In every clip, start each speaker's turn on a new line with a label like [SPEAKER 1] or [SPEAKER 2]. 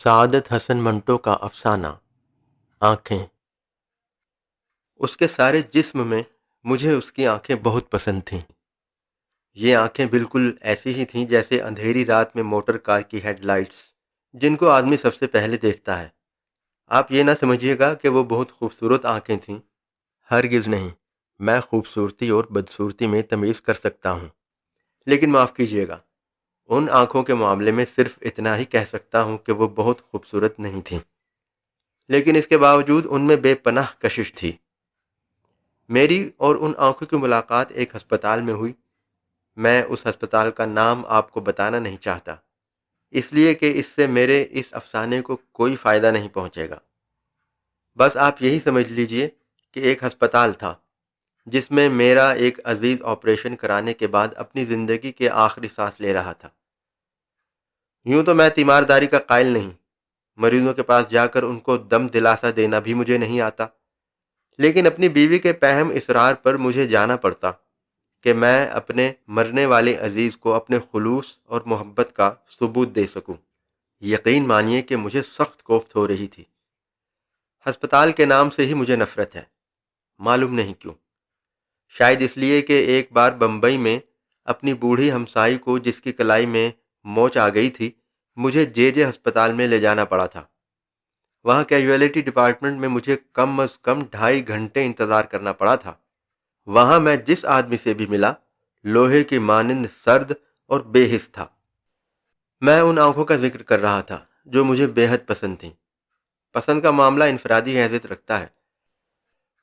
[SPEAKER 1] سعادت حسن منٹو کا افسانہ آنکھیں۔ اس کے سارے جسم میں مجھے اس کی آنکھیں بہت پسند تھیں۔ یہ آنکھیں بالکل ایسی ہی تھیں جیسے اندھیری رات میں موٹر کار کی ہیڈ لائٹس، جن کو آدمی سب سے پہلے دیکھتا ہے۔ آپ یہ نہ سمجھیے گا کہ وہ بہت خوبصورت آنکھیں تھیں، ہرگز نہیں۔ میں خوبصورتی اور بدصورتی میں تمیز کر سکتا ہوں، لیکن معاف کیجیے گا، ان آنکھوں کے معاملے میں صرف اتنا ہی کہہ سکتا ہوں کہ وہ بہت خوبصورت نہیں تھیں، لیکن اس کے باوجود ان میں بے پناہ کشش تھی۔ میری اور ان آنکھوں کی ملاقات ایک ہسپتال میں ہوئی۔ میں اس ہسپتال کا نام آپ کو بتانا نہیں چاہتا، اس لیے کہ اس سے میرے اس افسانے کو کوئی فائدہ نہیں پہنچے گا۔ بس آپ یہی سمجھ لیجئے کہ ایک ہسپتال تھا جس میں میرا ایک عزیز آپریشن کرانے کے بعد اپنی زندگی کے آخری سانس لے رہا تھا۔ یوں تو میں تیمارداری کا قائل نہیں، مریضوں کے پاس جا کر ان کو دم دلاسا دینا بھی مجھے نہیں آتا، لیکن اپنی بیوی کے پہم اصرار پر مجھے جانا پڑتا کہ میں اپنے مرنے والے عزیز کو اپنے خلوص اور محبت کا ثبوت دے سکوں۔ یقین مانیے کہ مجھے سخت کوفت ہو رہی تھی۔ ہسپتال کے نام سے ہی مجھے نفرت ہے، معلوم نہیں کیوں۔ شاید اس لیے کہ ایک بار بمبئی میں اپنی بوڑھی ہمسائی کو، جس کی کلائی میں موچ آ گئی تھی، مجھے جے ہسپتال میں لے جانا پڑا تھا۔ وہاں کیجویلٹی ڈپارٹمنٹ میں مجھے کم از کم 2.5 گھنٹے انتظار کرنا پڑا تھا۔ وہاں میں جس آدمی سے بھی ملا، لوہے کی مانند سرد اور بے حس تھا۔ میں ان آنکھوں کا ذکر کر رہا تھا جو مجھے بے حد پسند تھیں۔ پسند کا معاملہ انفرادی حیثیت رکھتا ہے۔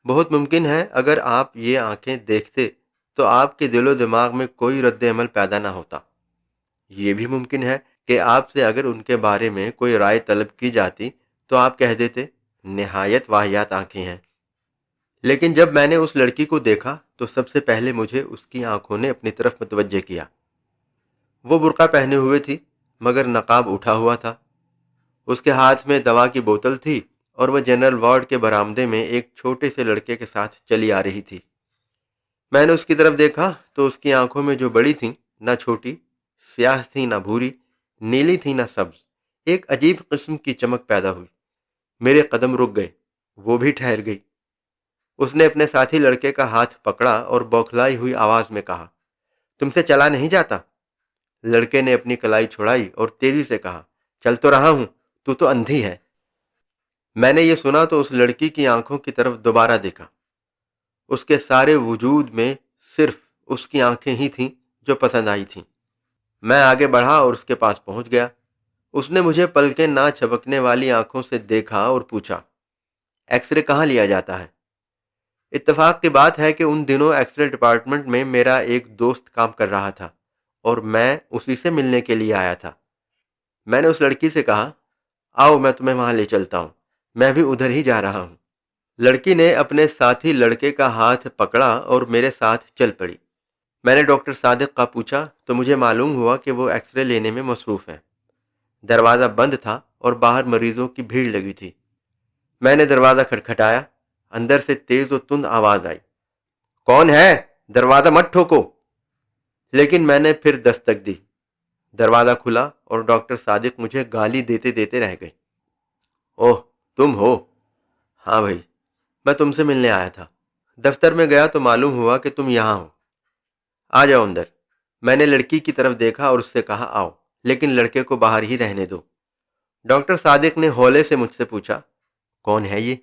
[SPEAKER 1] بہت ممکن ہے اگر آپ یہ آنکھیں دیکھتے تو آپ کے دل و دماغ میں کوئی رد عمل پیدا نہ ہوتا۔ یہ بھی ممکن ہے کہ آپ سے اگر ان کے بارے میں کوئی رائے طلب کی جاتی تو آپ کہہ دیتے، نہایت واہیات آنکھیں ہیں۔ لیکن جب میں نے اس لڑکی کو دیکھا تو سب سے پہلے مجھے اس کی آنکھوں نے اپنی طرف متوجہ کیا۔ وہ برقع پہنے ہوئے تھی مگر نقاب اٹھا ہوا تھا۔ اس کے ہاتھ میں دوا کی بوتل تھی اور وہ جنرل وارڈ کے برآمدے میں ایک چھوٹے سے لڑکے کے ساتھ چلی آ رہی تھی۔ میں نے اس کی طرف دیکھا تو اس کی آنکھوں میں جو بڑی تھیں، نہ چھوٹی، سیاہ تھی نہ بھوری، نیلی تھی نہ سبز، ایک عجیب قسم کی چمک پیدا ہوئی۔ میرے قدم رک گئے، وہ بھی ٹھہر گئی۔ اس نے اپنے ساتھی لڑکے کا ہاتھ پکڑا اور بوکھلائی ہوئی آواز میں کہا، تم سے چلا نہیں جاتا؟ لڑکے نے اپنی کلائی چھڑائی اور تیزی سے کہا، چل تو رہا ہوں، تو اندھی ہے۔ میں نے یہ سنا تو اس لڑکی کی آنکھوں کی طرف دوبارہ دیکھا۔ اس کے سارے وجود میں صرف اس کی آنکھیں ہی تھیں جو پسند آئی تھیں۔ میں آگے بڑھا اور اس کے پاس پہنچ گیا۔ اس نے مجھے پلکیں نہ چھپکنے والی آنکھوں سے دیکھا اور پوچھا، ایکس رے کہاں لیا جاتا ہے؟ اتفاق کی بات ہے کہ ان دنوں ایکس رے ڈپارٹمنٹ میں میرا ایک دوست کام کر رہا تھا اور میں اسی سے ملنے کے لیے آیا تھا۔ میں نے اس لڑکی سے کہا، آؤ میں تمہیں وہاں لے چلتا ہوں، میں بھی ادھر ہی جا رہا ہوں۔ لڑکی نے اپنے ساتھی لڑکے کا ہاتھ پکڑا اور میرے ساتھ چل پڑی۔ میں نے ڈاکٹر صادق کا پوچھا تو مجھے معلوم ہوا کہ وہ ایکس رے لینے میں مصروف ہیں۔ دروازہ بند تھا اور باہر مریضوں کی بھیڑ لگی تھی۔ میں نے دروازہ کھٹکھٹایا۔ اندر سے تیز و تند آواز آئی، کون ہے؟ دروازہ مت ٹھوکو۔ لیکن میں نے پھر دستک دی۔ دروازہ کھلا اور ڈاکٹر صادق مجھے گالی دیتے دیتے رہ گئے۔ اوہ، تم ہو؟ ہاں بھائی، میں تم سے ملنے آیا تھا۔ دفتر میں گیا تو معلوم ہوا کہ تم یہاں ہو۔ آ جاؤ اندر۔ میں نے لڑکی کی طرف دیکھا اور اس سے کہا، آؤ، لیکن لڑکے کو باہر ہی رہنے دو۔ ڈاکٹر صادق نے ہولے سے مجھ سے پوچھا، کون ہے یہ؟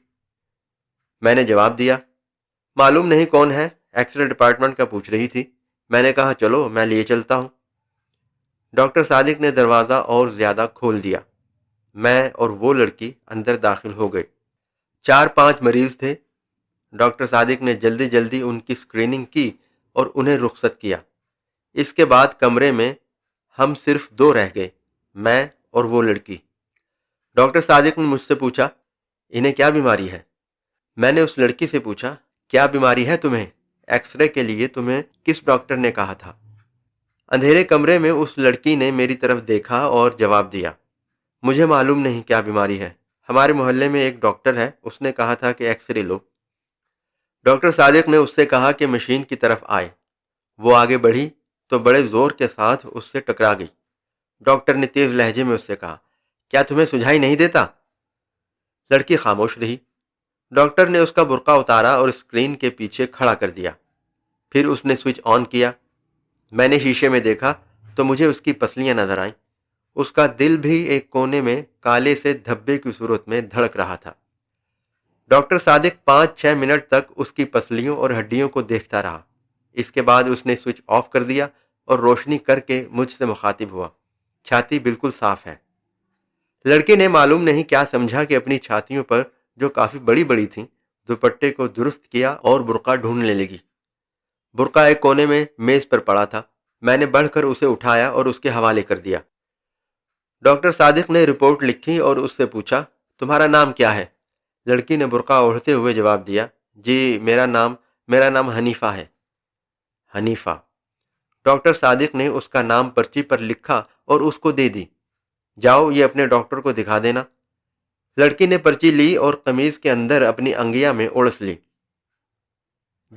[SPEAKER 1] میں نے جواب دیا، معلوم نہیں کون ہے، ایکس رے ڈپارٹمنٹ کا پوچھ رہی تھی۔ میں نے کہا، چلو میں لیے چلتا ہوں۔ ڈاکٹر صادق نے دروازہ اور زیادہ کھول دیا۔ میں اور وہ لڑکی اندر داخل ہو گئے۔ 4-5 مریض تھے۔ ڈاکٹر صادق نے جلدی جلدی ان کی سکریننگ کی اور انہیں رخصت کیا۔ اس کے بعد کمرے میں ہم صرف 2 رہ گئے، میں اور وہ لڑکی۔ ڈاکٹر صادق نے مجھ سے پوچھا، انہیں کیا بیماری ہے؟ میں نے اس لڑکی سے پوچھا، کیا بیماری ہے تمہیں؟ ایکس رے کے لیے تمہیں کس ڈاکٹر نے کہا تھا؟ اندھیرے کمرے میں اس لڑکی نے میری طرف دیکھا اور جواب دیا، مجھے معلوم نہیں کیا بیماری ہے، ہمارے محلے میں ایک ڈاکٹر ہے، اس نے کہا تھا کہ ایکس رے لو۔ ڈاکٹر صادق نے اس سے کہا کہ مشین کی طرف آئے۔ وہ آگے بڑھی تو بڑے زور کے ساتھ اس سے ٹکرا گئی۔ ڈاکٹر نے تیز لہجے میں اس سے کہا، کیا تمہیں سجھائی نہیں دیتا؟ لڑکی خاموش رہی۔ ڈاکٹر نے اس کا برقع اتارا اور اسکرین کے پیچھے کھڑا کر دیا۔ پھر اس نے سوئچ آن کیا۔ میں نے شیشے میں دیکھا تو مجھے اس کی پسلیاں نظر آئیں۔ اس کا دل بھی ایک کونے میں کالے سے دھبے کی صورت میں دھڑک رہا تھا۔ ڈاکٹر صادق 5-6 منٹ تک اس کی پسلیوں اور ہڈیوں کو دیکھتا رہا۔ اس کے بعد اس نے سوئچ آف کر دیا اور روشنی کر کے مجھ سے مخاطب ہوا۔ چھاتی بالکل صاف ہے۔ لڑکے نے معلوم نہیں کیا سمجھا کہ اپنی چھاتیوں پر جو کافی بڑی بڑی تھیں دوپٹے کو درست کیا اور برقع ڈھونڈنے لگی۔ برقع ایک کونے میں میز پر پڑا تھا۔ میں نے بڑھ کر اسے اٹھایا اور اس کے حوالے کر دیا۔ ڈاکٹر صادق نے رپورٹ لکھی اور اس سے پوچھا، تمہارا نام کیا ہے؟ لڑکی نے برقع اوڑھتے ہوئے جواب دیا، جی میرا نام حنیفہ ہے۔ حنیفہ۔ ڈاکٹر صادق نے اس کا نام پرچی پر لکھا اور اس کو دے دی۔ جاؤ یہ اپنے ڈاکٹر کو دکھا دینا۔ لڑکی نے پرچی لی اور قمیض کے اندر اپنی انگیا میں اڑس لی۔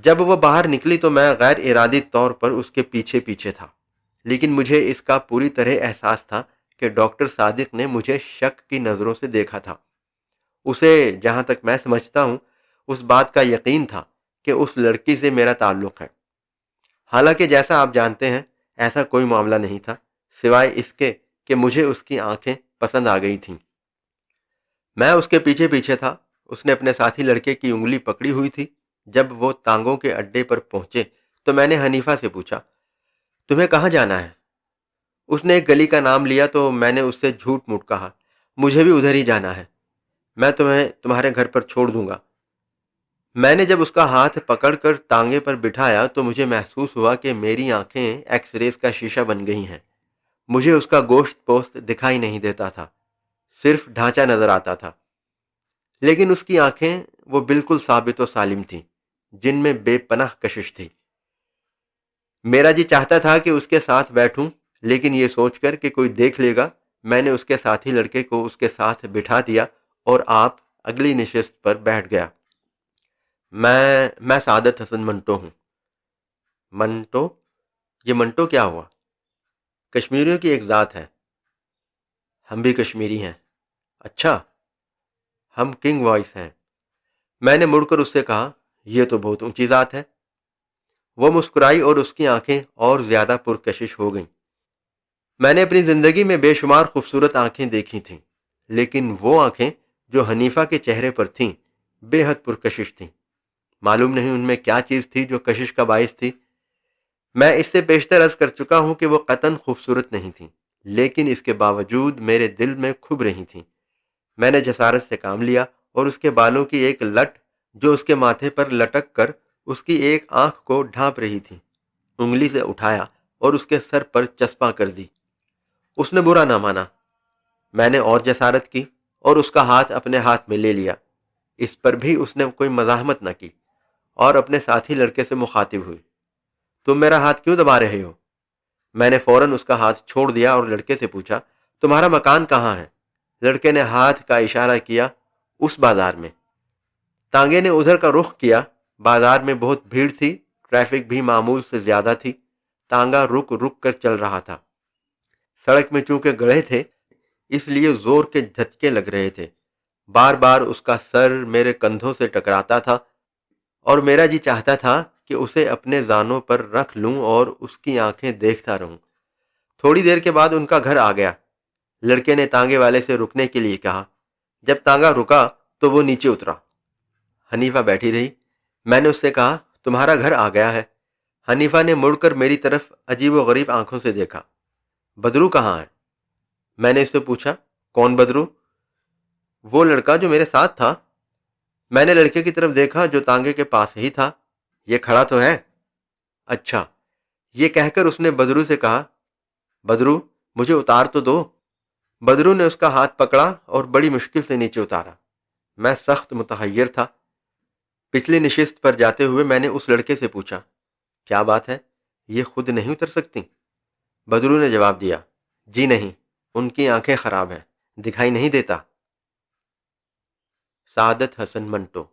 [SPEAKER 1] جب وہ باہر نکلی تو میں غیر ارادی طور پر اس کے پیچھے پیچھے تھا، لیکن مجھے اس کا پوری طرح احساس تھا کہ ڈاکٹر صادق نے مجھے شک کی نظروں سے دیکھا تھا۔ اسے جہاں تک میں سمجھتا ہوں اس بات کا یقین تھا کہ اس لڑکی سے میرا تعلق ہے، حالانکہ جیسا آپ جانتے ہیں ایسا کوئی معاملہ نہیں تھا، سوائے اس کے کہ مجھے اس کی آنکھیں پسند آ گئی تھیں۔ میں اس کے پیچھے پیچھے تھا۔ اس نے اپنے ساتھی لڑکے کی انگلی پکڑی ہوئی تھی۔ جب وہ تانگوں کے اڈے پر پہنچے تو میں نے حنیفہ سے پوچھا، تمہیں کہاں جانا ہے؟ اس نے ایک گلی کا نام لیا تو میں نے اس سے جھوٹ موٹ کہا، مجھے بھی ادھر ہی جانا ہے، میں تمہیں تمہارے گھر پر چھوڑ دوں گا۔ میں نے جب اس کا ہاتھ پکڑ کر تانگے پر بٹھایا تو مجھے محسوس ہوا کہ میری آنکھیں ایکس ریز کا شیشہ بن گئی ہیں۔ مجھے اس کا گوشت پوست دکھائی نہیں دیتا تھا، صرف ڈھانچہ نظر آتا تھا، لیکن اس کی آنکھیں وہ بالکل ثابت و سالم تھیں، جن میں بے پناہ کشش تھی۔ میرا جی چاہتا تھا کہ اس کے ساتھ بیٹھوں، لیکن یہ سوچ کر کہ کوئی دیکھ لے گا میں نے اس کے ساتھی لڑکے کو اس کے ساتھ بٹھا دیا اور آپ اگلی نشست پر بیٹھ گیا۔ میں سعادت حسن منٹو ہوں۔ منٹو؟ یہ منٹو کیا ہوا؟ کشمیریوں کی ایک ذات ہے۔ ہم بھی کشمیری ہیں۔ اچھا، ہم کنگ وائس ہیں۔ میں نے مڑ کر اس سے کہا، یہ تو بہت اونچی ذات ہے۔ وہ مسکرائی اور اس کی آنکھیں اور زیادہ پرکشش ہو گئیں۔ میں نے اپنی زندگی میں بے شمار خوبصورت آنکھیں دیکھی تھیں، لیکن وہ آنکھیں جو حنیفہ کے چہرے پر تھیں بے حد پرکشش تھیں۔ معلوم نہیں ان میں کیا چیز تھی جو کشش کا باعث تھی۔ میں اس سے بیشتر عرض کر چکا ہوں کہ وہ قطعاً خوبصورت نہیں تھیں، لیکن اس کے باوجود میرے دل میں کھب رہی تھیں۔ میں نے جسارت سے کام لیا اور اس کے بالوں کی ایک لٹ جو اس کے ماتھے پر لٹک کر اس کی ایک آنکھ کو ڈھانپ رہی تھی انگلی سے اٹھایا اور اس کے سر پر چسپاں کر دی۔ اس نے برا نہ مانا۔ میں نے اور جسارت کی اور اس کا ہاتھ اپنے ہاتھ میں لے لیا۔ اس پر بھی اس نے کوئی مزاحمت نہ کی اور اپنے ساتھی لڑکے سے مخاطب ہوئی، تم میرا ہاتھ کیوں دبا رہے ہو؟ میں نے فوراً اس کا ہاتھ چھوڑ دیا اور لڑکے سے پوچھا، تمہارا مکان کہاں ہے؟ لڑکے نے ہاتھ کا اشارہ کیا، اس بازار میں۔ تانگے نے ادھر کا رخ کیا۔ بازار میں بہت بھیڑ تھی، ٹریفک بھی معمول سے زیادہ تھی۔ تانگا رک رک کر چل رہا تھا۔ سڑک میں چونکہ گڑھے تھے اس لیے زور کے جھٹکے لگ رہے تھے۔ بار بار اس کا سر میرے کندھوں سے ٹکراتا تھا اور میرا جی چاہتا تھا کہ اسے اپنے زانوں پر رکھ لوں اور اس کی آنکھیں دیکھتا رہوں۔ تھوڑی دیر کے بعد ان کا گھر آ گیا۔ لڑکے نے تانگے والے سے رکنے کے لیے کہا۔ جب تانگا رکا تو وہ نیچے اترا۔ حنیفہ بیٹھی رہی۔ میں نے اس سے کہا، تمہارا گھر آ گیا ہے۔ حنیفہ نے مڑ کر میری طرف عجیب و غریب آنکھوں سے دیکھا۔ بدرو کہاں ہے؟ میں نے اس سے پوچھا۔ کون بدرو؟ وہ لڑکا جو میرے ساتھ تھا۔ میں نے لڑکے کی طرف دیکھا جو تانگے کے پاس ہی تھا۔ یہ کھڑا تو ہے؟ اچھا۔ یہ کہہ کر اس نے بدرو سے کہا، بدرو مجھے اتار تو دو۔ بدرو نے اس کا ہاتھ پکڑا اور بڑی مشکل سے نیچے اتارا۔ میں سخت متحیر تھا۔ پچھلی نشست پر جاتے ہوئے میں نے اس لڑکے سے پوچھا، کیا بات ہے، یہ خود نہیں اتر سکتی؟ بدرو نے جواب دیا، جی نہیں، ان کی آنکھیں خراب ہیں، دکھائی نہیں دیتا۔ سعادت حسن منٹو۔